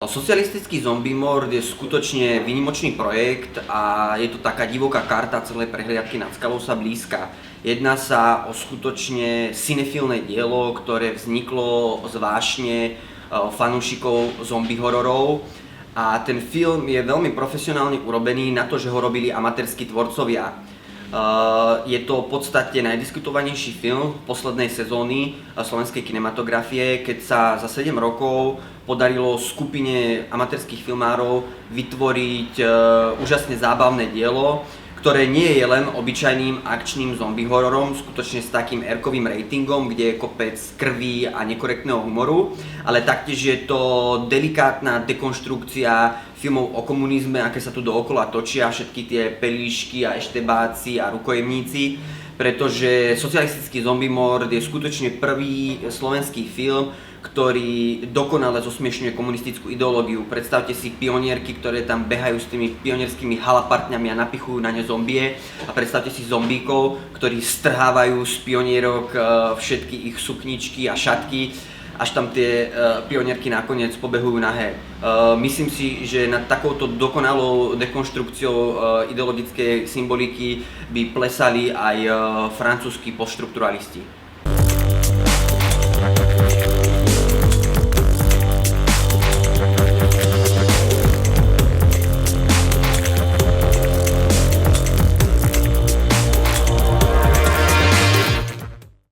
Socialistický zombie mord je skutočne výnimočný projekt a je to taká divoká karta celej prehliadky Nad skalou sa blízka. Jedná sa o skutočne cinefilné dielo, ktoré vzniklo z vášne fanúšikov zombie hororov. A ten film je veľmi profesionálne urobený na to, že ho robili amatérski tvorcovia. Je to v podstate najdiskutovanejší film poslednej sezóny slovenskej kinematografie, keď sa za 7 rokov podarilo skupine amatérskych filmárov vytvoriť úžasne zábavné dielo, ktoré nie je len obyčajným akčným zombie hororom, skutočne s takým R-kovým ratingom, kde je kopec krvi a nekorektného humoru, ale taktiež je to delikátna dekonštrukcia filmov o komunizme, aké sa tu dookola točia, všetky tie pelíšky a eštebáci a rukojemníci, pretože Socialistický zombie mord je skutočne prvý slovenský film, ktorý dokonale zosmiešňuje komunistickú ideológiu. Predstavte si pionierky, ktoré tam behajú s tými pionierskými halapartňami a napichujú na ne zombie. A predstavte si zombíkov, ktorí strhávajú z pionierok všetky ich sukničky a šatky, až tam tie pionierky nakoniec pobehujú nahé. Myslím si, že nad takouto dokonalou dekonštrukciou ideologickej symboliky by plesali aj francúzski postštrukturalisti.